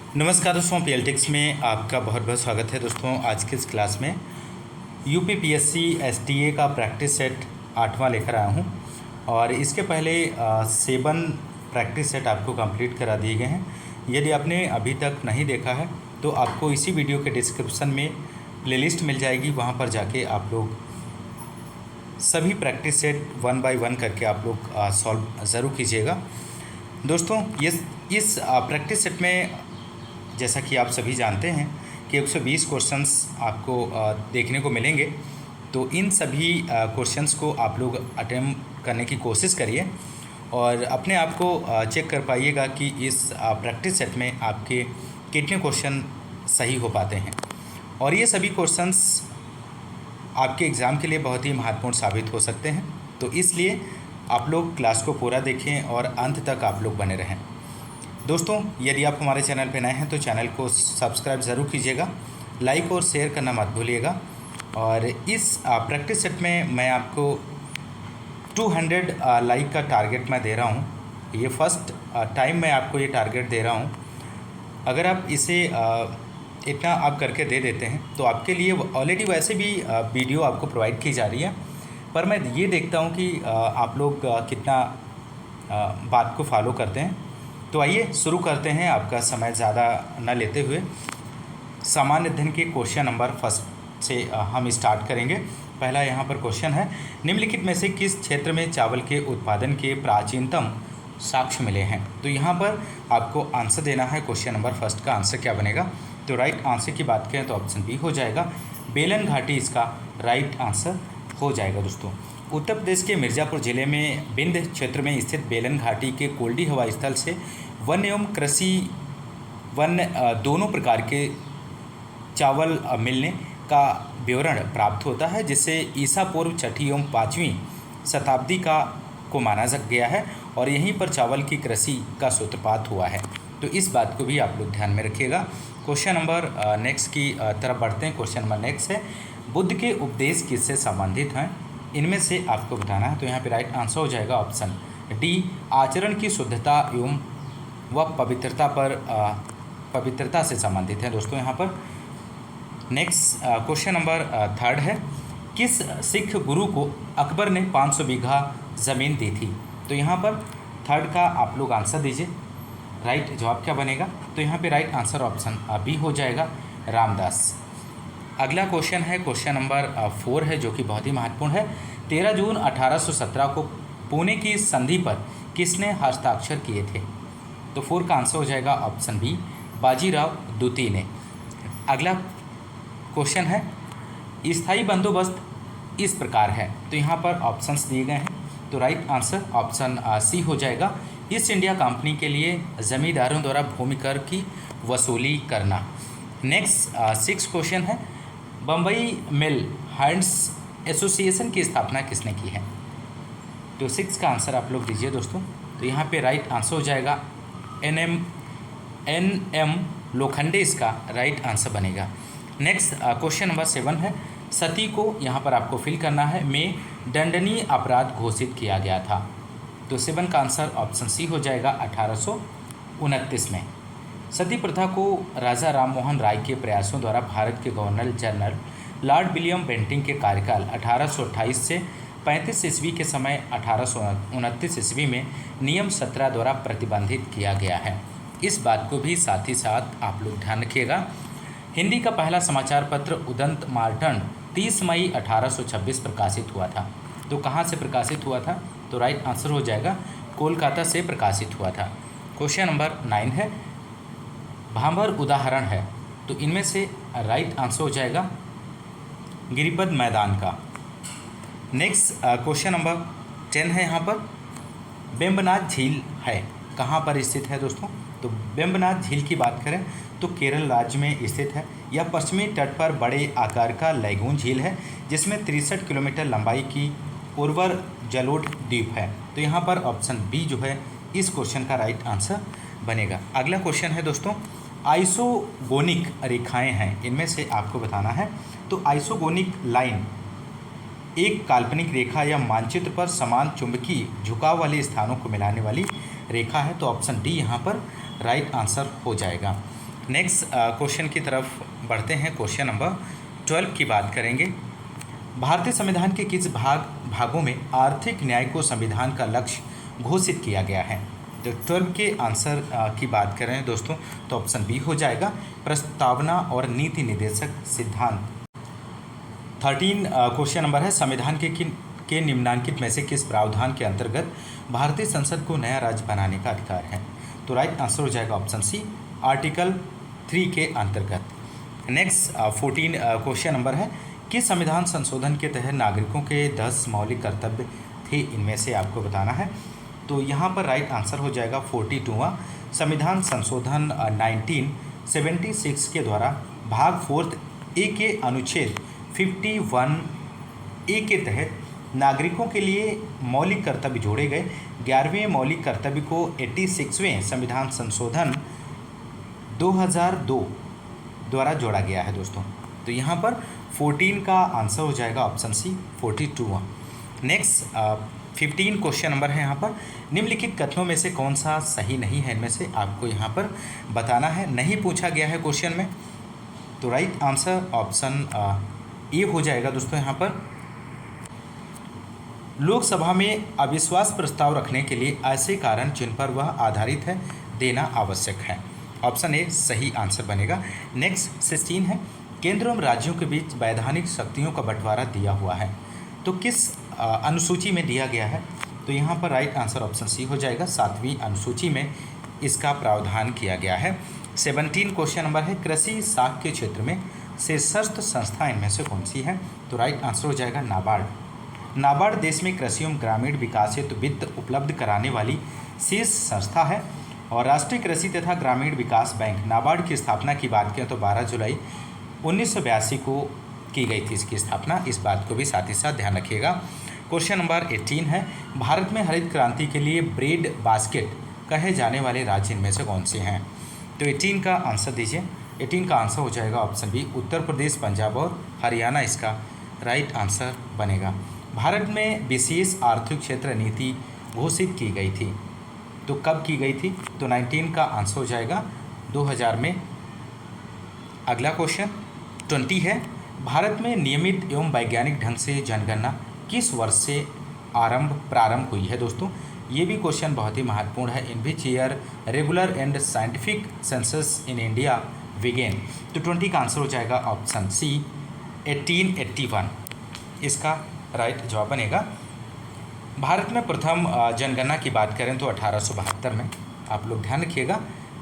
नमस्कार दोस्तों, पीएलटिक्स में आपका बहुत बहुत स्वागत है। दोस्तों आज की इस क्लास में यूपीपीएससी एसडीए का प्रैक्टिस सेट 8वां लेकर आया हूं और इसके पहले 7 प्रैक्टिस सेट आपको कंप्लीट करा दिए गए हैं। यदि आपने अभी तक नहीं देखा है तो आपको इसी वीडियो के डिस्क्रिप्शन में प्लेलिस्ट मिल जाएगी, वहां पर जाके आप लोग सभी प्रैक्टिस सेट 1 बाय 1 करके आप लोग सॉल्व ज़रूर कीजिएगा। दोस्तों इस प्रैक्टिस सेट में जैसा कि आप सभी जानते हैं कि 120 क्वेश्चंस आपको देखने को मिलेंगे, तो इन सभी क्वेश्चंस को आप लोग अटेम्प्ट करने की कोशिश करिए और अपने आप को चेक कर पाइएगा कि इस प्रैक्टिस सेट में आपके कितने क्वेश्चन सही हो पाते हैं। और ये सभी क्वेश्चंस आपके एग्ज़ाम के लिए बहुत ही महत्वपूर्ण साबित हो सकते हैं, तो इसलिए आप लोग क्लास को पूरा देखें और अंत तक आप लोग बने रहें। दोस्तों यदि आप हमारे चैनल पर नए हैं तो चैनल को सब्सक्राइब ज़रूर कीजिएगा, लाइक और शेयर करना मत भूलिएगा। और इस प्रैक्टिस सेट में मैं आपको 200 लाइक का टारगेट मैं दे रहा हूं। ये फर्स्ट टाइम मैं आपको ये टारगेट दे रहा हूं। अगर आप इसे इतना आप करके दे देते हैं तो आपके लिए ऑलरेडी वैसे भी वीडियो आपको प्रोवाइड की जा रही है, पर मैं ये देखता हूं कि आप लोग कितना बात को फॉलो करते हैं। तो आइए शुरू करते हैं, आपका समय ज़्यादा न लेते हुए सामान्य अध्ययन के क्वेश्चन नंबर फर्स्ट से हम स्टार्ट करेंगे। पहला यहाँ पर क्वेश्चन है, निम्नलिखित में से किस क्षेत्र में चावल के उत्पादन के प्राचीनतम साक्ष्य मिले हैं। तो यहाँ पर आपको आंसर देना है। क्वेश्चन नंबर फर्स्ट का आंसर क्या बनेगा? तो राइट आंसर की बात करें तो ऑप्शन बी हो जाएगा, बेलन घाटी इसका राइट आंसर हो जाएगा। दोस्तों उत्तर प्रदेश के मिर्ज़ापुर जिले में बिंद क्षेत्र में स्थित बेलन घाटी के कोल्डी हवाई स्थल से वन एवं कृषि वन दोनों प्रकार के चावल मिलने का विवरण प्राप्त होता है, जिससे ईसा पूर्व 6वीं एवं 5वीं शताब्दी को माना गया है और यहीं पर चावल की कृषि का सूत्रपात हुआ है। तो इस बात को भी आप लोग ध्यान में रखिएगा। क्वेश्चन नंबर नेक्स्ट की तरफ बढ़ते हैं। क्वेश्चन नंबर नेक्स्ट है, बुद्ध के उपदेश किससे संबंधित हैं, इनमें से आपको बताना है। तो यहाँ पे राइट आंसर हो जाएगा ऑप्शन डी, आचरण की शुद्धता एवं व पवित्रता से संबंधित है। दोस्तों यहाँ पर नेक्स्ट क्वेश्चन नंबर थर्ड है, किस सिख गुरु को अकबर ने 500 बीघा ज़मीन दी थी। तो यहाँ पर थर्ड का आप लोग आंसर दीजिए, राइट जवाब क्या बनेगा। तो यहाँ पे राइट आंसर ऑप्शन बी हो जाएगा, रामदास। अगला क्वेश्चन है, क्वेश्चन नंबर 4 है, जो कि बहुत ही महत्वपूर्ण है। 13 जून 1817 को पुणे की संधि पर किसने हस्ताक्षर किए थे। तो 4 का आंसर हो जाएगा ऑप्शन बी, बाजीराव द्वितीय ने। अगला क्वेश्चन है, स्थायी बंदोबस्त इस प्रकार है। तो यहाँ पर ऑप्शंस दिए गए हैं, तो राइट आंसर ऑप्शन सी हो जाएगा, ईस्ट इंडिया कंपनी के लिए जमींदारों द्वारा भूमि कर की वसूली करना। नेक्स्ट 6 क्वेश्चन है, बम्बई मिल हैंड्स एसोसिएशन की स्थापना किसने की है। तो 6 का आंसर आप लोग दीजिए दोस्तों। तो यहाँ पे राइट आंसर हो जाएगा एन एम लोखंडे इसका राइट आंसर बनेगा। नेक्स्ट क्वेश्चन नंबर 7 है, सती को यहाँ पर आपको फिल करना है में दंडनीय अपराध घोषित किया गया था। तो 7 का आंसर ऑप्शन सी हो जाएगा, 1829 में। सती प्रथा को राजा राम मोहन राय के प्रयासों द्वारा भारत के governor general Lord William Bentinck के कार्यकाल 1828 से 35 ईस्वी के समय 1829 ईस्वी में नियम 17 द्वारा प्रतिबंधित किया गया है। इस बात को भी साथ ही साथ आप लोग ध्यान रखिएगा। हिंदी का पहला समाचार पत्र उदंत मार्टन 30 मई 1826 प्रकाशित हुआ था। तो कहाँ से प्रकाशित हुआ था। तो राइट आंसर हो जाएगा, कोलकाता से प्रकाशित हुआ था। क्वेश्चन नंबर 9 है, भांबर उदाहरण है। तो इनमें से राइट आंसर हो जाएगा गिरिपद मैदान का। नेक्स्ट क्वेश्चन नंबर 10 है, यहाँ पर वेम्बनाथ झील है, कहाँ पर स्थित है दोस्तों। तो वेम्बनाथ झील की बात करें तो केरल राज्य में स्थित है। यह पश्चिमी तट पर बड़े आकार का लैगून झील है, जिसमें 63 किलोमीटर लंबाई की उर्वर जलोढ़ द्वीप है। तो यहाँ पर ऑप्शन बी जो है इस क्वेश्चन का राइट आंसर बनेगा। अगला क्वेश्चन है दोस्तों, आइसोगोनिक रेखाएं हैं, इनमें से आपको बताना है। तो आइसोगोनिक लाइन एक काल्पनिक रेखा या मानचित्र पर समान चुंबकीय झुकाव वाले स्थानों को मिलाने वाली रेखा है। तो ऑप्शन डी यहाँ पर राइट आंसर हो जाएगा। नेक्स्ट क्वेश्चन की तरफ बढ़ते हैं। क्वेश्चन नंबर 12 की बात करेंगे। भारतीय संविधान के किस भागों में आर्थिक न्याय को संविधान का लक्ष्य घोषित किया गया है? तो 12 के आंसर की बात करें दोस्तों तो ऑप्शन बी हो जाएगा, प्रस्तावना और नीति निर्देशक सिद्धांत। 13 क्वेश्चन नंबर है, संविधान के निम्नांकित में से किस प्रावधान के अंतर्गत भारतीय संसद को नया राज्य बनाने का अधिकार है? तो राइट आंसर हो जाएगा ऑप्शन सी, आर्टिकल 3 के अंतर्गत। नेक्स्ट 14 क्वेश्चन नंबर है, किस संविधान संशोधन के तहत नागरिकों के 10 मौलिक कर्तव्य थे? इनमें से आपको बताना है। तो यहाँ पर राइट आंसर हो जाएगा 42वां संविधान संशोधन 1976 के द्वारा भाग 4 ए के अनुच्छेद 51 ए के तहत नागरिकों के लिए मौलिक कर्तव्य जोड़े गए। 11वें मौलिक कर्तव्य को 86वें संविधान संशोधन 2002 द्वारा जोड़ा गया है दोस्तों। तो यहाँ पर 14 का आंसर हो जाएगा ऑप्शन सी, 42वां। नेक्स्ट 15 क्वेश्चन नंबर है यहाँ पर, निम्नलिखित कथनों में से कौन सा सही नहीं है? इनमें से आपको यहाँ पर बताना है। नहीं पूछा गया है क्वेश्चन में, तो राइट आंसर ऑप्शन ए हो जाएगा दोस्तों। यहाँ पर लोकसभा में अविश्वास प्रस्ताव रखने के लिए ऐसे कारण जिन पर वह आधारित है देना आवश्यक है। ऑप्शन ए सही आंसर बनेगा। नेक्स्ट 16 है, केंद्र एवं राज्यों के बीच वैधानिक शक्तियों का बंटवारा दिया हुआ है, तो किस अनुसूची में दिया गया है? तो यहाँ पर राइट आंसर ऑप्शन सी हो जाएगा, 7वीं अनुसूची में इसका प्रावधान किया गया है। 17 क्वेश्चन नंबर है, कृषि साख के क्षेत्र में शीर्षस्थ संस्था इनमें से कौन सी है? तो राइट आंसर हो जाएगा नाबार्ड। नाबार्ड देश में कृषि एवं ग्रामीण विकास हेतु वित्त उपलब्ध कराने वाली शीर्ष संस्था है। और राष्ट्रीय कृषि तथा ग्रामीण विकास बैंक नाबार्ड की स्थापना की बात करें तो 12 जुलाई 1982 को की गई थी इसकी स्थापना। इस बात को भी साथ ही साथ ध्यान रखिएगा। क्वेश्चन नंबर 18 है, भारत में हरित क्रांति के लिए ब्रेड बास्केट कहे जाने वाले राज्य इनमें से कौन से हैं? तो 18 का आंसर दीजिए। 18 का आंसर हो जाएगा ऑप्शन बी, उत्तर प्रदेश, पंजाब और हरियाणा इसका राइट आंसर बनेगा। भारत में विशेष आर्थिक क्षेत्र नीति घोषित की गई थी, तो कब की गई थी? तो 19 का आंसर हो जाएगा 2000 में। अगला क्वेश्चन 20 है, भारत में नियमित एवं वैज्ञानिक ढंग से जनगणना किस वर्ष से प्रारंभ हुई है? दोस्तों ये भी क्वेश्चन बहुत ही महत्वपूर्ण है। In which year regular and scientific census in India began? तो 20 का आंसर हो जाएगा ऑप्शन सी, 1881 इसका राइट जवाब बनेगा। भारत में प्रथम जनगणना की बात करें तो 1872 में, आप लोग ध्यान रखिएगा,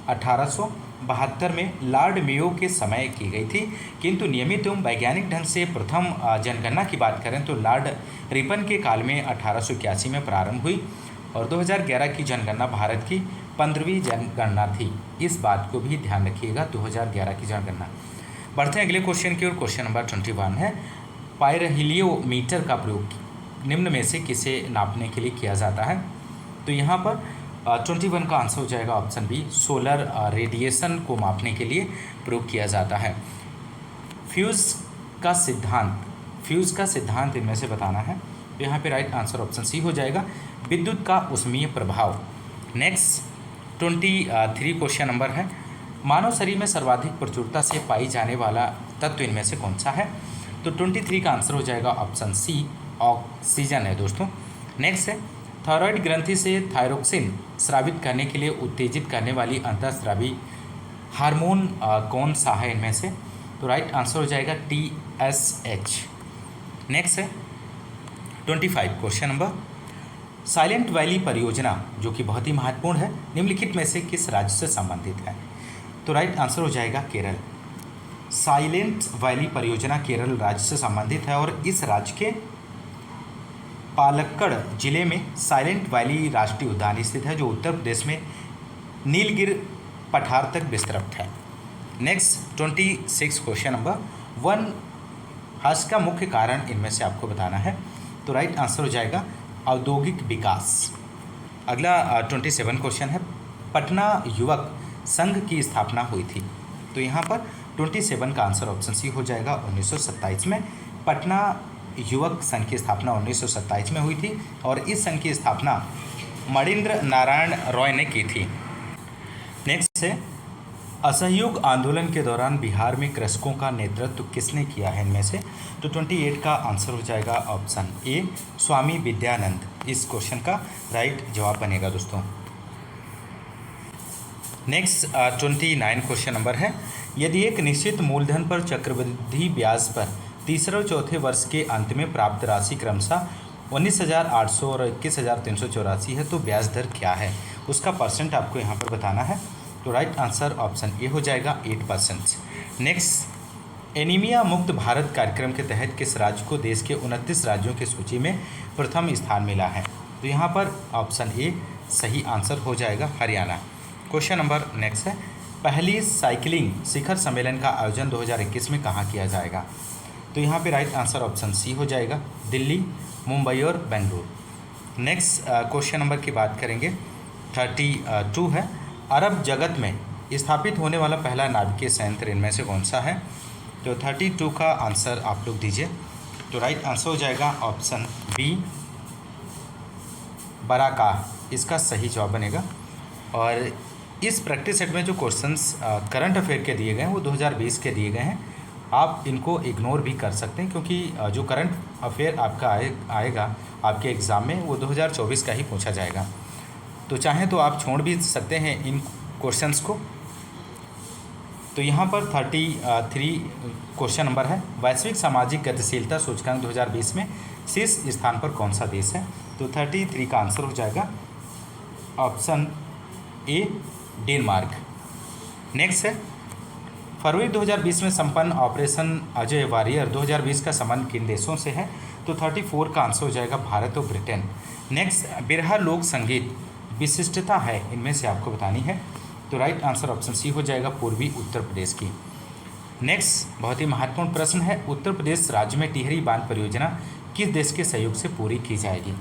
1872 में लॉर्ड मेयो के समय की गई थी। किंतु नियमित एवं वैज्ञानिक ढंग से प्रथम जनगणना की बात करें तो लॉर्ड रिपन के काल में 1881 में प्रारंभ हुई। और 2011 की जनगणना भारत की 15वीं जनगणना थी। इस बात को भी ध्यान रखिएगा, 2011 की जनगणना। बढ़ते हैं अगले क्वेश्चन की ओर। क्वेश्चन नंबर 21 है, पायरहिलियोमीटर का प्रयोग निम्न में से किसे नापने के लिए किया जाता है? तो यहाँ पर 21 का आंसर हो जाएगा ऑप्शन बी, सोलर रेडिएशन को मापने के लिए प्रयोग किया जाता है। फ्यूज़ का सिद्धांत इनमें से बताना है। तो यहाँ पे राइट आंसर ऑप्शन सी हो जाएगा, विद्युत का ऊष्मीय प्रभाव। नेक्स्ट 23 क्वेश्चन नंबर है, मानव शरीर में सर्वाधिक प्रचुरता से पाई जाने वाला तत्व इनमें से कौन सा है? तो 23 का आंसर हो जाएगा ऑप्शन सी, ऑक्सीजन है दोस्तों। नेक्स्ट है, थायराइड ग्रंथि से थायरोक्सिन स्रावित करने के लिए उत्तेजित करने वाली अंतःस्रावी हार्मोन कौन सा है इनमें से? तो राइट आंसर हो जाएगा TSH। नेक्स्ट है 25 क्वेश्चन नंबर, साइलेंट वैली परियोजना जो कि बहुत ही महत्वपूर्ण है, निम्नलिखित में से किस राज्य से संबंधित है? तो राइट आंसर हो जाएगा केरल। साइलेंट वैली परियोजना केरल राज्य से संबंधित है और इस राज्य के पालक्कड़ जिले में साइलेंट वैली राष्ट्रीय उद्यान स्थित है, जो उत्तर प्रदेश में नीलगिरी पठार तक विस्तृत है। नेक्स्ट 26 क्वेश्चन नंबर, वन ह्रास का मुख्य कारण इनमें से आपको बताना है। तो राइट आंसर हो जाएगा औद्योगिक विकास। अगला 27 क्वेश्चन है, पटना युवक संघ की स्थापना हुई थी। तो यहाँ पर 27 का आंसर ऑप्शन सी हो जाएगा, 1927 में पटना युवक संघ की स्थापना 1927 में हुई थी और इस संघ की स्थापना मणिंद्र नारायण रॉय ने की थी। नेक्स्ट है, असहयोग आंदोलन के दौरान बिहार में कृषकों का नेतृत्व किसने किया है इनमें से? तो 28 का आंसर हो जाएगा ऑप्शन ए, स्वामी विद्यानंद इस क्वेश्चन का राइट जवाब बनेगा दोस्तों। नेक्स्ट 29 क्वेश्चन नंबर है, यदि एक निश्चित मूलधन पर चक्रवृद्धि ब्याज पर तीसरे और चौथे वर्ष के अंत में प्राप्त राशि क्रमशः 19,800 और 21,384 है तो ब्याज दर क्या है, उसका परसेंट आपको यहाँ पर बताना है। तो राइट आंसर ऑप्शन ए हो जाएगा 8%। नेक्स्ट, एनीमिया मुक्त भारत कार्यक्रम के तहत किस राज्य को देश के 29 राज्यों की सूची में प्रथम स्थान मिला है? तो यहाँ पर ऑप्शन ए सही आंसर हो जाएगा, हरियाणा। क्वेश्चन नंबर नेक्स्ट है, पहली साइकिलिंग शिखर सम्मेलन का आयोजन 2021 में कहाँ किया जाएगा? तो यहाँ पे राइट आंसर ऑप्शन सी हो जाएगा, दिल्ली, मुंबई और बेंगलुरु। नेक्स्ट क्वेश्चन नंबर की बात करेंगे, 32 है, अरब जगत में स्थापित होने वाला पहला नाभिकीय संयंत्र इनमें से कौन सा है? तो 32 का आंसर आप लोग दीजिए। तो राइट आंसर हो जाएगा ऑप्शन बी, बराका इसका सही जवाब बनेगा। और इस प्रैक्टिस सेट में जो क्वेश्चंस करंट अफेयर के दिए गए हैं वो 2020 के दिए गए हैं, आप इनको इग्नोर भी कर सकते हैं क्योंकि जो करंट अफेयर आपका आएगा आपके एग्ज़ाम में वो 2024 का ही पूछा जाएगा। तो चाहें तो आप छोड़ भी सकते हैं इन क्वेश्चंस को। तो यहाँ पर 33 क्वेश्चन नंबर है, वैश्विक सामाजिक गतिशीलता सूचकांक 2020 में शीर्ष स्थान पर कौन सा देश है? तो 33 का आंसर हो जाएगा ऑप्शन ए, डेनमार्क। नेक्स्ट है, फरवरी 2020 में संपन्न ऑपरेशन अजय वारियर 2020 का संबंध किन देशों से है? तो 34 का आंसर हो जाएगा भारत और ब्रिटेन। नेक्स्ट, बिरहा लोक संगीत विशिष्टता है इनमें से आपको बतानी है। तो राइट आंसर ऑप्शन सी हो जाएगा, पूर्वी उत्तर प्रदेश की। नेक्स्ट, बहुत ही महत्वपूर्ण प्रश्न है, उत्तर प्रदेश राज्य में टिहरी बांध परियोजना किस देश के सहयोग से पूरी की जाएगी?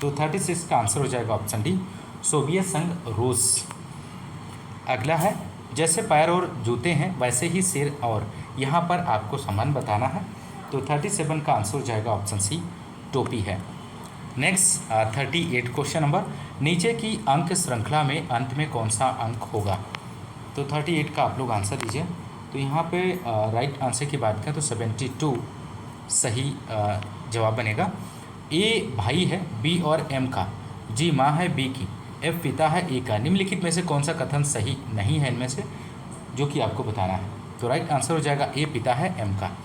तो 36 का आंसर हो जाएगा ऑप्शन डी, सोवियत संघ रूस। अगला है, जैसे पैर और जूते हैं वैसे ही सिर, और यहाँ पर आपको संबंध बताना है। तो 37 का आंसर हो जाएगा ऑप्शन सी, टोपी है। नेक्स्ट 38 क्वेश्चन नंबर, नीचे की अंक श्रृंखला में अंत में कौन सा अंक होगा? तो 38 का आप लोग आंसर दीजिए। तो यहाँ पे राइट आंसर की बात करें तो 72 सही जवाब बनेगा। ए भाई है बी और एम का, जी माँ है बी की, एफ पिता है ए का, निम्नलिखित में से कौन सा कथन सही नहीं है इनमें से, जो कि आपको बताना है? तो राइट आंसर हो जाएगा ए पिता है एम का।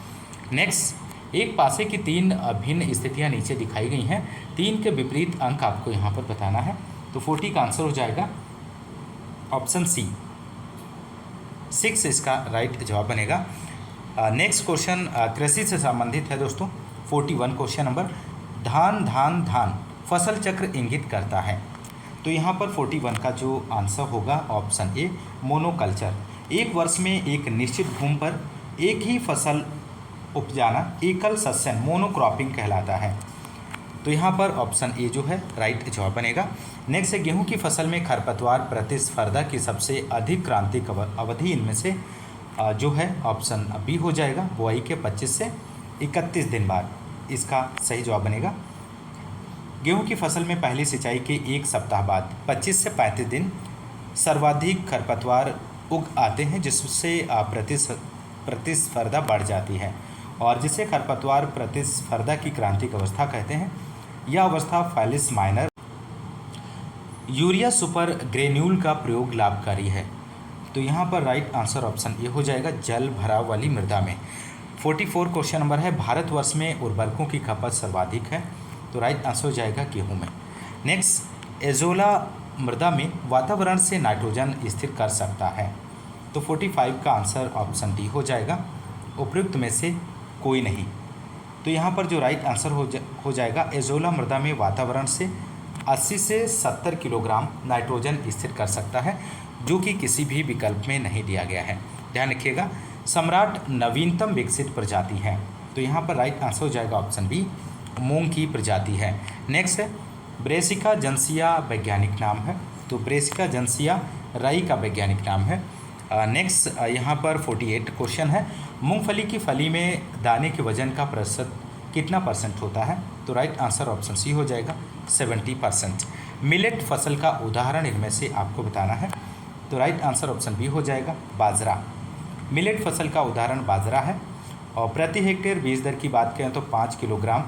नेक्स्ट, एक पासे की 3 भिन्न स्थितियां नीचे दिखाई गई हैं, 3 के विपरीत अंक आपको यहाँ पर बताना है। तो 40 का आंसर हो जाएगा ऑप्शन सी, 6 इसका राइट जवाब बनेगा। नेक्स्ट क्वेश्चन कृषि से संबंधित है दोस्तों, 41 क्वेश्चन नंबर, धान धान धान फसल चक्र इंगित करता है। तो यहाँ पर 41 का जो आंसर होगा ऑप्शन ए, मोनोकल्चर। एक वर्ष में एक निश्चित भूमि पर एक ही फसल उपजाना एकल सस्यन मोनोक्रॉपिंग कहलाता है। तो यहाँ पर ऑप्शन ए जो है राइट जवाब बनेगा। नेक्स्ट है, गेहूं की फसल में खरपतवार प्रतिस्पर्धा की सबसे अधिक क्रांतिक अवधि इनमें से जो है ऑप्शन बी हो जाएगा, बुआई के 25 से 31 दिन बाद इसका सही जवाब बनेगा। गेहूं की फसल में पहली सिंचाई के एक सप्ताह बाद 25 से 35 दिन सर्वाधिक खरपतवार उग आते हैं, जिससे प्रतिस्पर्धा बढ़ जाती है और जिसे खरपतवार प्रतिस्पर्धा की क्रांतिक अवस्था कहते हैं। यह अवस्था Felis minor urea super granule का प्रयोग लाभकारी है। तो यहाँ पर राइट आंसर ऑप्शन ए हो जाएगा, जल भराव वाली मृदा में। 44 क्वेश्चन नंबर है, भारतवर्ष में उर्वरकों की खपत सर्वाधिक है। तो राइट आंसर हो जाएगा गेहूं में। नेक्स्ट, एजोला मृदा में वातावरण से नाइट्रोजन स्थिर कर सकता है। तो 45 का आंसर ऑप्शन डी हो जाएगा, उपयुक्त में से कोई नहीं। तो यहाँ पर जो राइट आंसर हो जाएगा, एजोला मृदा में वातावरण से 80 से 70 किलोग्राम नाइट्रोजन स्थिर कर सकता है, जो कि किसी भी विकल्प में नहीं दिया गया है। ध्यान रखिएगा, सम्राट नवीनतम विकसित प्रजाति है। तो यहाँ पर राइट आंसर हो जाएगा ऑप्शन बी, मूंग की प्रजाति है। नेक्स्ट है, ब्रेसिका जंसिया वैज्ञानिक नाम है। तो ब्रेसिका जंसिया राई का वैज्ञानिक नाम है। नेक्स्ट यहाँ पर 48 क्वेश्चन है, मूंगफली की फली में दाने के वजन का प्रतिशत कितना % होता है? तो राइट आंसर ऑप्शन सी हो जाएगा, 70%। मिलेट फसल का उदाहरण इनमें से आपको बताना है। तो राइट आंसर ऑप्शन बी हो जाएगा बाजरा। मिलेट फसल का उदाहरण बाजरा है। और प्रति हेक्टेयर बीज दर की बात करें तो 5 किलोग्राम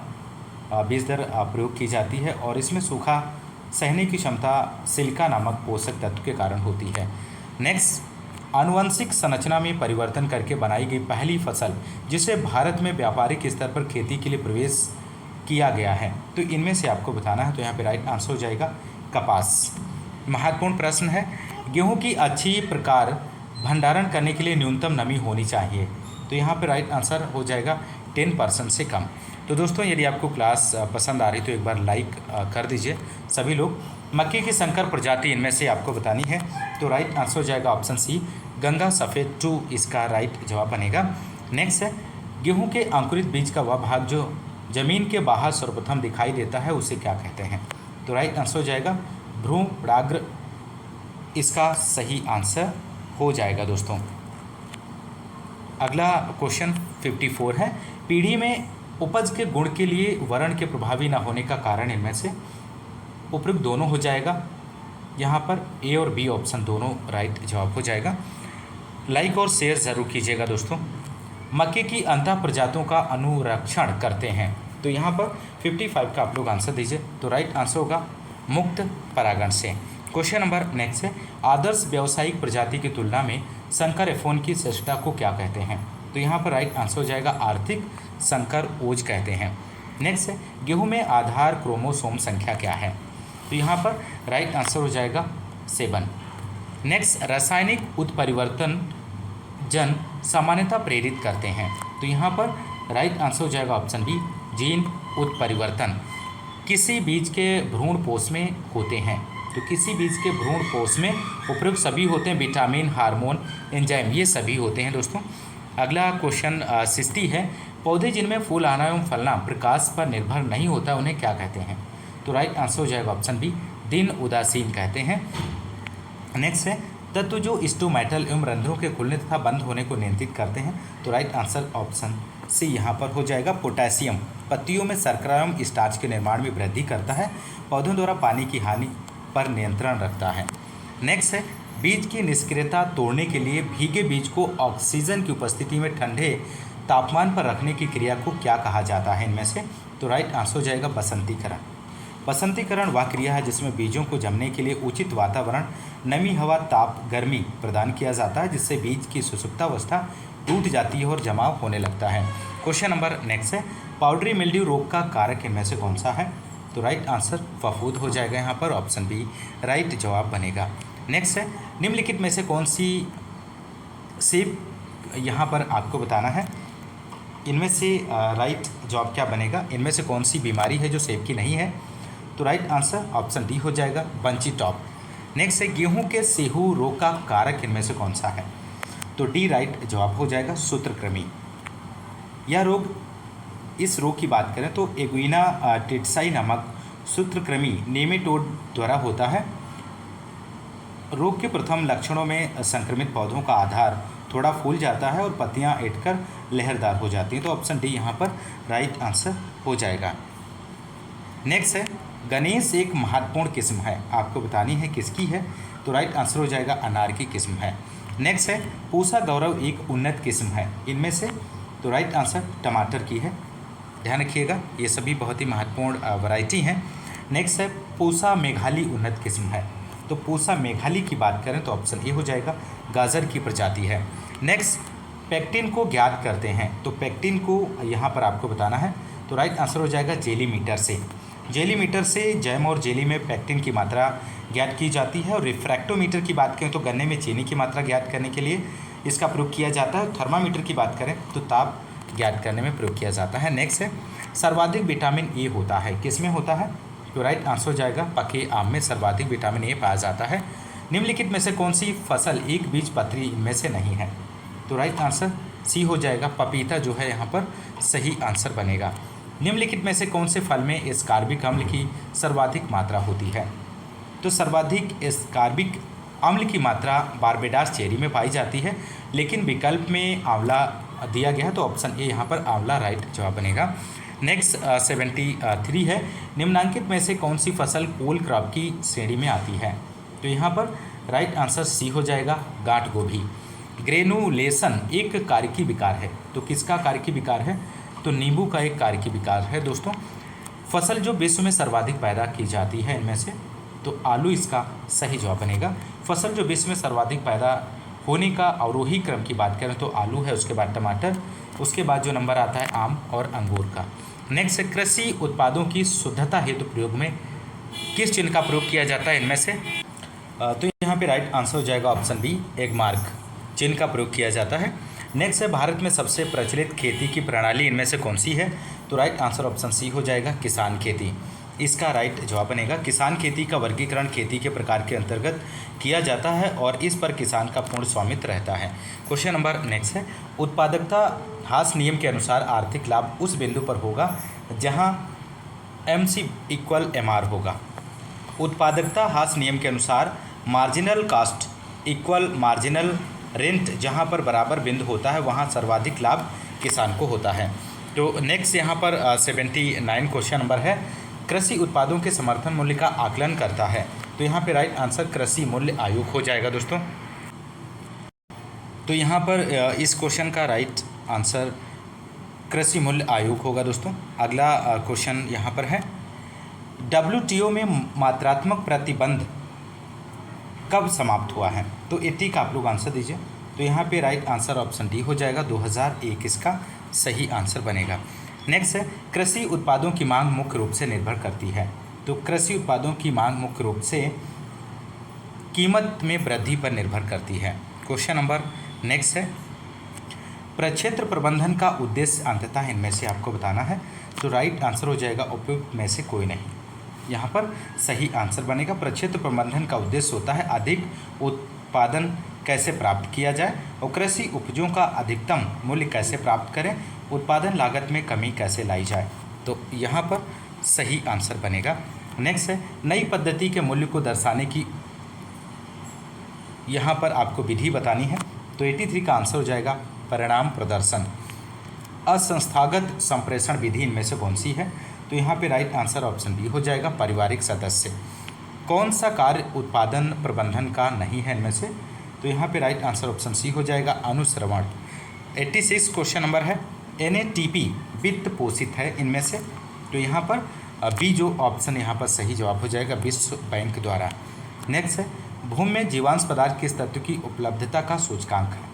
बीज दर प्रयोग की जाती है और इसमें सूखा सहने की क्षमता सिलिका नामक पोषक तत्व के कारण होती है। नेक्स्ट, आनुवंशिक संरचना में परिवर्तन करके बनाई गई पहली फसल जिसे भारत में व्यापारिक स्तर पर खेती के लिए प्रवेश किया गया है, तो इनमें से आपको बताना है। तो यहाँ पे राइट आंसर हो जाएगा कपास। महत्वपूर्ण प्रश्न है, गेहूं की अच्छी प्रकार भंडारण करने के लिए न्यूनतम नमी होनी चाहिए, तो यहाँ पे राइट आंसर हो जाएगा 10% से कम। तो दोस्तों यदि आपको क्लास पसंद आ रही तो एक बार लाइक कर दीजिए सभी लोग। मक्के की संकर प्रजाति इनमें से आपको बतानी है, तो राइट आंसर हो जाएगा ऑप्शन सी गंगा सफ़ेद 2 इसका राइट जवाब बनेगा। नेक्स्ट है, गेहूं के अंकुरित बीज का वह भाग जो जमीन के बाहर सर्वप्रथम दिखाई देता है उसे क्या कहते हैं, तो राइट आंसर हो जाएगा भ्रूणाग्र इसका सही आंसर हो जाएगा दोस्तों। अगला क्वेश्चन 54 है, पीढ़ी में उपज के गुण के लिए वर्ण के प्रभावी न होने का कारण इनमें से उपयुक्त दोनों हो जाएगा। यहाँ पर ए और बी ऑप्शन दोनों राइट जवाब हो जाएगा। लाइक और शेयर ज़रूर कीजिएगा दोस्तों। मक्के की अंतः प्रजातियों का अनुरक्षण करते हैं, तो यहाँ पर 55 का आप लोग आंसर दीजिए, तो राइट आंसर होगा मुक्त परागण से। क्वेश्चन नंबर नेक्स्ट है, आदर्श व्यावसायिक प्रजाति की तुलना में संकर F1 की श्रेष्ठता को क्या कहते हैं, तो यहाँ पर राइट आंसर हो जाएगा आर्थिक संकर ओज कहते हैं। नेक्स्ट है, गेहूं में आधार क्रोमोसोम संख्या क्या है, तो यहाँ पर राइट आंसर हो जाएगा 7। नेक्स्ट, रासायनिक उत्परिवर्तन जन सामान्यतः प्रेरित करते हैं, तो यहाँ पर राइट आंसर हो जाएगा ऑप्शन बी जीन उत्परिवर्तन। किसी बीज के भ्रूण पोष में होते हैं, तो किसी बीज के भ्रूण कोष में उपयुक्त सभी होते हैं, विटामिन, हार्मोन, एंजाइम ये सभी होते हैं दोस्तों। अगला क्वेश्चन 60 है, पौधे जिनमें फूल आना एवं फलना प्रकाश पर निर्भर नहीं होता उन्हें क्या कहते हैं, तो राइट आंसर हो जाएगा ऑप्शन बी दिन उदासीन कहते हैं। नेक्स्ट है, तत्व जो स्टोमेटल एवं रंध्रों के खुलने तथा बंद होने को नियंत्रित करते हैं, तो राइट आंसर ऑप्शन सी यहाँ पर हो जाएगा पोटेशियम। पत्तियों में शर्करा एवं स्टार्च के निर्माण में वृद्धि करता है, पौधों द्वारा पानी की हानि पर नियंत्रण रखता है। नेक्स्ट है, बीज की निष्क्रियता तोड़ने के लिए भीगे बीज को ऑक्सीजन की उपस्थिति में ठंडे तापमान पर रखने की क्रिया को क्या कहा जाता है इनमें से, तो राइट आंसर हो जाएगा बसंतीकरण। बसंतीकरण वह क्रिया है जिसमें बीजों को जमने के लिए उचित वातावरण, नमी, हवा, ताप, गर्मी प्रदान किया जाता है, जिससे बीज की सुसुप्तावस्था टूट जाती है और जमाव होने लगता है। क्वेश्चन नंबर नेक्स्ट है, पाउडरी मिल्ड्यू रोग का कारक इनमें से कौन सा है, तो राइट आंसर फफूंद हो जाएगा, यहाँ पर ऑप्शन बी राइट जवाब बनेगा। नेक्स्ट है, निम्नलिखित में से कौन सी सेब, यहाँ पर आपको बताना है इनमें से राइट जवाब क्या बनेगा, इनमें से कौन सी बीमारी है जो सेब की नहीं है, तो राइट आंसर ऑप्शन डी हो जाएगा बंची टॉप। नेक्स्ट है, गेहूं के सेहू रोग का कारक इनमें से कौन सा है, तो डी राइट जवाब हो जाएगा सूत्रकृमि। यह रोग, इस रोग की बात करें तो एगुइना टिटसाई नामक सूत्रकृमि नेमेटोड द्वारा होता है। रोग के प्रथम लक्षणों में संक्रमित पौधों का आधार थोड़ा फूल जाता है और पत्तियां ऐंठकर लहरदार हो जाती हैं, तो ऑप्शन डी यहाँ पर राइट आंसर हो जाएगा। नेक्स्ट है, गणेश एक महत्वपूर्ण किस्म है, आपको बतानी है किसकी है, तो राइट आंसर हो जाएगा अनार की किस्म है। नेक्स्ट है, पूसा गौरव एक उन्नत किस्म है इनमें से, तो राइट आंसर टमाटर की है, ध्यान रखिएगा ये सभी बहुत ही महत्वपूर्ण वैरायटी हैं। नेक्स्ट है, पूसा मेघाली उन्नत किस्म है, तो पूसा मेघाली की बात करें तो ऑप्शन ए हो जाएगा गाजर की प्रजाति है। नेक्स्ट, पेक्टिन को ज्ञात करते हैं, तो पेक्टिन को यहाँ पर आपको बताना है, तो राइट आंसर हो जाएगा जेली मीटर से। जेली मीटर से जैम और जेली में पेक्टिन की मात्रा ज्ञात की जाती है। और रिफ्रैक्टोमीटर की बात करें तो गन्ने में चीनी की मात्रा ज्ञात करने के लिए इसका प्रयोग किया जाता है। थर्मामीटर की बात करें तो ताप ज्ञात करने में प्रयोग किया जाता है। नेक्स्ट है, सर्वाधिक विटामिन ए होता है, किस में होता है, तो राइट आंसर हो जाएगा पके आम में सर्वाधिक विटामिन ए पाया जाता है। निम्नलिखित में से कौन सी फसल एक बीज पत्री इनमें से नहीं है, तो राइट आंसर सी हो जाएगा पपीता जो है यहाँ पर सही आंसर बनेगा। निम्नलिखित में से कौन से फल में एस्कार्बिक अम्ल की सर्वाधिक मात्रा होती है, तो सर्वाधिक एस्कार्बिक अम्ल की मात्रा बारबेडास चेरी में पाई जाती है, लेकिन विकल्प में आंवला दिया गया है, तो ऑप्शन ए यहाँ पर आंवला राइट जवाब बनेगा। नेक्स्ट 73 है, निम्नांकित में से कौन सी फसल कोल क्रॉप की श्रेणी में आती है, तो यहाँ पर राइट आंसर सी हो जाएगा, गांठ गोभी। ग्रेनुलेशन एक कार्यकी विकार है, तो किसका कार्यकी विकार है? तो नींबू का एक कार्यकी विकार है दोस्तों। फसल जो विश्व में सर्वाधिक पैदा की जाती है इनमें से, तो आलू इसका सही जवाब बनेगा। फसल जो विश्व में सर्वाधिक पैदा होने का अवरोही क्रम की बात करें तो आलू है, उसके बाद टमाटर, उसके बाद जो नंबर आता है आम और अंगूर का। नेक्स्ट है कृषि उत्पादों की शुद्धता हेतु प्रयोग में किस चिन्ह का प्रयोग किया जाता है इनमें से? तो यहाँ पे राइट आंसर हो जाएगा ऑप्शन बी, एग मार्क चिन्ह का प्रयोग किया जाता है। नेक्स्ट है भारत में सबसे प्रचलित खेती की प्रणाली इनमें से कौन सी है? तो राइट आंसर ऑप्शन सी हो जाएगा, किसान खेती। इसका राइट जवाब बनेगा। किसान खेती का वर्गीकरण खेती के प्रकार के अंतर्गत किया जाता है और इस पर किसान का पूर्ण स्वामित्व रहता है। क्वेश्चन नंबर नेक्स्ट है उत्पादकता हास नियम के अनुसार आर्थिक लाभ उस बिंदु पर होगा जहां MC इक्वल MR होगा। उत्पादकता हास नियम के अनुसार marginal cast equal marginal rent जहां पर बराबर बिंदु होता है वहां सर्वाधिक लाभ किसान को होता है। तो नेक्स्ट यहाँ पर 79 क्वेश्चन नंबर है कृषि उत्पादों के समर्थन मूल्य का आकलन करता है। तो यहाँ पे राइट आंसर कृषि मूल्य आयोग हो जाएगा दोस्तों। तो यहाँ पर इस क्वेश्चन का राइट आंसर कृषि मूल्य आयोग होगा दोस्तों। अगला क्वेश्चन यहाँ पर है WTO में मात्रात्मक प्रतिबंध कब समाप्त हुआ है? तो 80 का आप लोग आंसर दीजिए। तो यहाँ पे राइट आंसर ऑप्शन डी हो जाएगा, 2001 इसका सही आंसर बनेगा। नेक्स्ट है कृषि उत्पादों की मांग मुख्य रूप से निर्भर करती है। तो कृषि उत्पादों की मांग मुख्य रूप से कीमत में वृद्धि पर निर्भर करती है। क्वेश्चन नंबर नेक्स्ट है प्रक्षेत्र प्रबंधन का उद्देश्य अंततः इनमें से आपको बताना है। तो राइट आंसर हो जाएगा उपयुक्त में से कोई नहीं, यहाँ पर सही आंसर बनेगा। प्रक्षेत्र प्रबंधन का उद्देश्य होता है अधिक उत्पादन कैसे प्राप्त किया जाए और कृषि उपजों का अधिकतम मूल्य कैसे प्राप्त करें, उत्पादन लागत में कमी कैसे लाई जाए। तो यहाँ पर सही आंसर बनेगा। नेक्स्ट है नई पद्धति के मूल्य को दर्शाने की यहाँ पर आपको विधि बतानी है। तो 83 का आंसर हो जाएगा परिणाम प्रदर्शन। असंस्थागत संप्रेषण विधि इनमें से कौन सी है? तो यहाँ पे राइट आंसर ऑप्शन बी हो जाएगा पारिवारिक सदस्य। कौन सा कार्य उत्पादन प्रबंधन का नहीं है इनमें से? तो यहाँ पे राइट आंसर ऑप्शन सी हो जाएगा अनुश्रवण। 86 क्वेश्चन नंबर है NATP वित्त पोषित है इनमें से? तो यहाँ पर बी जो ऑप्शन यहाँ पर सही जवाब हो जाएगा विश्व बैंक द्वारा। नेक्स्ट है भूमि में जीवांश पदार्थ किस तत्व की उपलब्धता का सूचकांक है?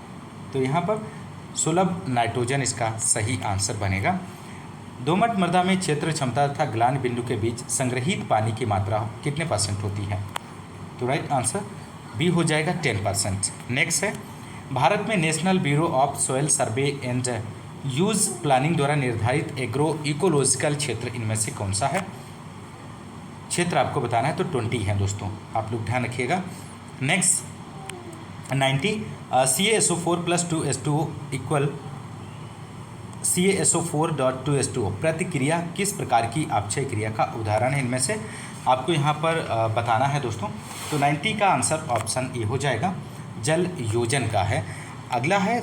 तो यहाँ पर सुलभ नाइट्रोजन इसका सही आंसर बनेगा। दोमट मृदा में क्षेत्र क्षमता तथा ग्लान बिंदु के बीच संग्रहित पानी की मात्रा कितने % होती है? तो राइट आंसर बी हो जाएगा 10%। नेक्स्ट है भारत में national bureau of soil survey and use planning द्वारा निर्धारित एग्रो इकोलॉजिकल क्षेत्र इनमें से कौन सा है? क्षेत्र आपको बताना है, तो 20 है दोस्तों, आप लोग ध्यान रखिएगा। Next 90 CaSO4 + 2H2O equal CaSO4.2H2O प्रतिक्रिया किस प्रकार की अपक्षय क्रिया का उदाहरण है? इनमें से आपको यहाँ पर बताना है दोस्तों। तो 90 का आंसर ऑप्शन ए हो जाएगा, जल योजन का है। अगला है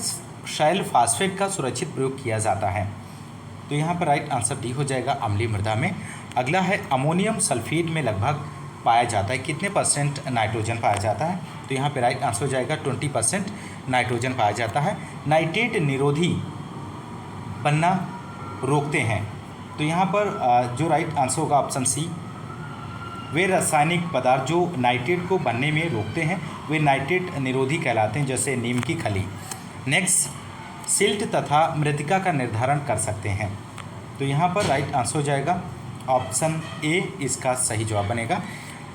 शैल फास्फेट का सुरक्षित प्रयोग किया जाता है। तो यहाँ पर राइट आंसर डी हो जाएगा अम्लीय मृदा में। अगला है अमोनियम सल्फेट में लगभग पाया जाता है कितने % नाइट्रोजन पाया जाता है? तो यहाँ पर राइट आंसर हो जाएगा 20% नाइट्रोजन पाया जाता है। नाइट्रेट निरोधी बनना रोकते हैं। तो यहाँ पर जो राइट आंसर होगा ऑप्शन सी, वे रासायनिक पदार्थ जो नाइट्रेट को बनने में रोकते हैं वे नाइट्रेट निरोधी कहलाते हैं, जैसे नीम की खली। नेक्स्ट सिल्ट तथा मृतिका का निर्धारण कर सकते हैं। तो यहाँ पर राइट आंसर हो जाएगा ऑप्शन ए इसका सही जवाब बनेगा।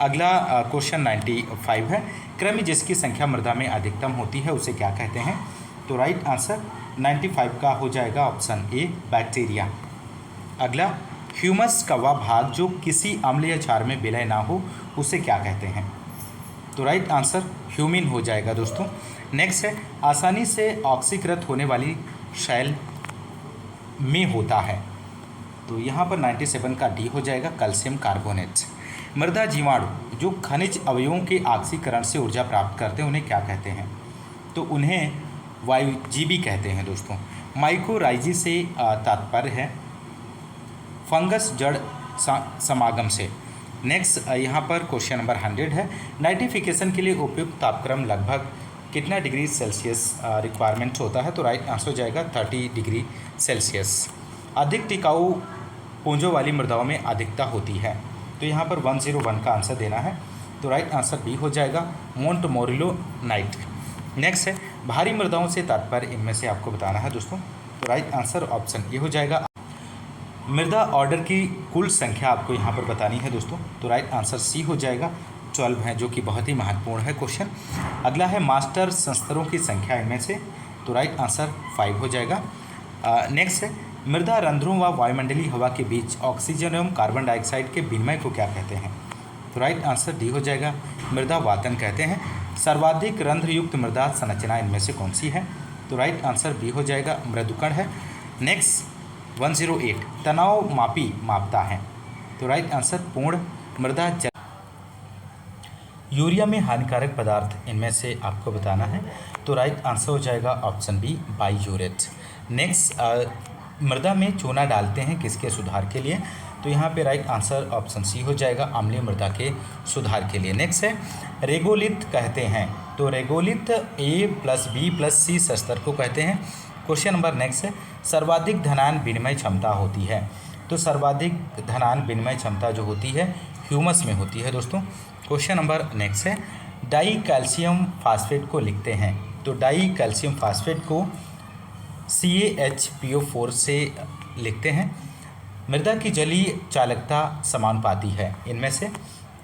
अगला क्वेश्चन 95 है कृमि जिसकी संख्या मृदा में अधिकतम होती है उसे क्या कहते हैं? तो राइट आंसर 95 का हो जाएगा ऑप्शन ए बैक्टीरिया। अगला ह्यूमस का वह भाग जो किसी अम्ल या क्षार में विलय ना हो उसे क्या कहते हैं? तो राइट आंसर ह्यूमिन हो जाएगा दोस्तों। नेक्स्ट है आसानी से ऑक्सीकृत होने वाली शैल में होता है। तो यहाँ पर 97 का डी हो जाएगा कैल्शियम कार्बोनेट। मृदा जीवाणु जो खनिज अवयवों के ऑक्सीकरण से ऊर्जा प्राप्त करते हैं उन्हें क्या कहते हैं? तो उन्हें वायुजीवी कहते हैं दोस्तों। माइकोराइजी से तात्पर्य है फंगस जड़ समागम से। नेक्स्ट यहाँ पर क्वेश्चन नंबर 100 है। नाइट्रिफिकेशन के लिए उपयुक्त तापक्रम लगभग कितना डिग्री सेल्सियस रिक्वायरमेंट होता है? तो राइट आंसर हो जाएगा 30 डिग्री सेल्सियस। अधिक टिकाऊ पूंजों वाली मृदाओं में अधिकता होती है, तो यहाँ पर 101 का आंसर देना है, तो राइट आंसर बी हो जाएगा मोंटमोरिलोनाइट। नेक्स्ट है भारी मृदाओं से तात्पर्य इनमें से आपको बताना है दोस्तों, तो राइट आंसर ऑप्शन ए हो जाएगा। मृदा ऑर्डर की कुल संख्या आपको यहाँ पर बतानी है दोस्तों, तो राइट आंसर सी हो जाएगा 12 है, जो कि बहुत ही महत्वपूर्ण है क्वेश्चन। अगला है मास्टर संस्तरों की संख्या इनमें से, तो राइट आंसर 5 हो जाएगा। नेक्स्ट है मृदा रंध्रों व वायुमंडलीय हवा के बीच ऑक्सीजन एवं कार्बन डाइऑक्साइड के विनिमय को क्या कहते हैं? तो राइट आंसर डी हो जाएगा मृदा वातन कहते हैं। सर्वाधिक रंध्रयुक्त मृदा संरचना इनमें से कौन सी है? तो राइट आंसर बी हो जाएगा मृदुकण है। नेक्स्ट 108 तनाव मापी मापता है, तो राइट आंसर पूर्ण मृदा जल। यूरिया में हानिकारक पदार्थ इनमें से आपको बताना है, तो राइट आंसर हो जाएगा ऑप्शन बी बाईयूरेट। नेक्स्ट मृदा में चूना डालते हैं किसके सुधार के लिए? तो यहाँ पे राइट आंसर ऑप्शन सी हो जाएगा अम्लीय मृदा के सुधार के लिए। नेक्स्ट है रेगोलित कहते हैं, तो रेगोलित A+B+C स्तर को कहते हैं। क्वेश्चन नंबर नेक्स्ट है सर्वाधिक धनायन विनिमय क्षमता होती है, तो सर्वाधिक धनायन विनिमय क्षमता जो होती है ह्यूमस में होती है दोस्तों। क्वेश्चन नंबर नेक्स्ट है डाई कैल्शियम फास्फेट को लिखते हैं, तो डाई कैल्शियम फास्फेट को CaHPO4 से लिखते हैं। मृदा की जलीय चालकता समानुपाती है इनमें से,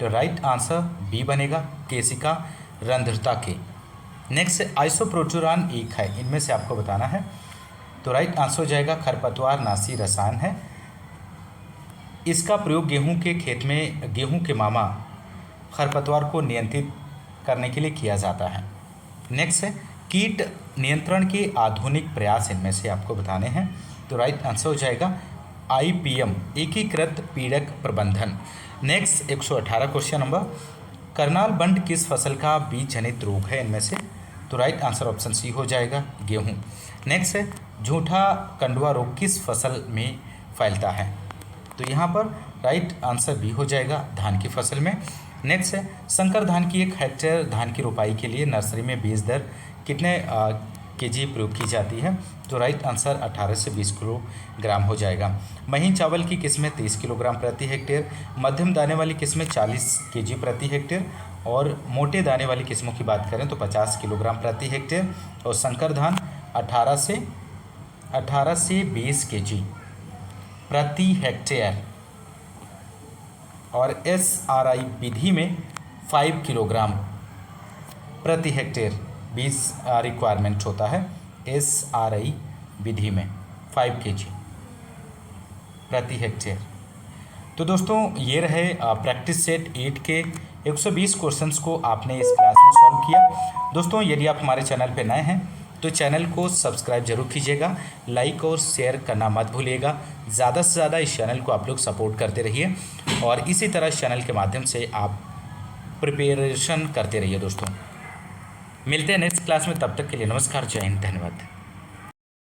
तो राइट आंसर बी बनेगा केशिका रंध्रता के। नेक्स्ट आइसोप्रोटोरान एक है, इनमें से आपको बताना है, तो राइट आंसर हो जाएगा खरपतवार नाशी रसायन है। इसका प्रयोग गेहूं के खेत में गेहूं के मामा खरपतवार को नियंत्रित करने के लिए किया जाता है। नेक्स्ट है कीट नियंत्रण के आधुनिक प्रयास इनमें से आपको बताने हैं, तो राइट आंसर हो जाएगा IPM एकीकृत पीड़क प्रबंधन। नेक्स्ट 118 क्वेश्चन नंबर करनाल बंड किस फसल का बीज जनित रोग है इनमें से? तो राइट आंसर ऑप्शन सी हो जाएगा गेहूं। नेक्स्ट है झूठा कंडुआ रोग किस फसल में फैलता है? तो यहाँ पर राइट आंसर बी हो जाएगा धान की फसल में। नेक्स्ट है संकर धान की 1 हेक्टेयर धान की रोपाई के लिए नर्सरी में बीज दर कितने केजी प्रयोग की जाती है? तो राइट आंसर 18 से 20 किलोग्राम हो जाएगा। महीन चावल की किस्में 30 किलोग्राम प्रति हेक्टेयर, मध्यम दाने वाली किस्में 40 केजी प्रति हेक्टेयर और मोटे दाने वाली किस्मों की बात करें तो 50 किलोग्राम प्रति हेक्टेयर, और संकर धान 18 से 20 केजी प्रति हेक्टेयर, और SRI विधि में 5 किलोग्राम प्रति हेक्टेयर बीज रिक्वायरमेंट होता है। SRI विधि में 5 kg प्रति हेक्टेयर। तो दोस्तों ये रहे प्रैक्टिस सेट 8 के 120 क्वेश्चंस को आपने इस क्लास में सॉल्व किया। दोस्तों यदि आप हमारे चैनल पे नए हैं तो चैनल को सब्सक्राइब जरूर कीजिएगा, लाइक और शेयर करना मत भूलिएगा। ज़्यादा से ज़्यादा इस चैनल को आप लोग सपोर्ट करते रहिए और इसी तरह इस चैनल के माध्यम से आप प्रिपरेशन करते रहिए। दोस्तों मिलते हैं नेक्स्ट क्लास में, तब तक के लिए नमस्कार, जय हिंद, धन्यवाद।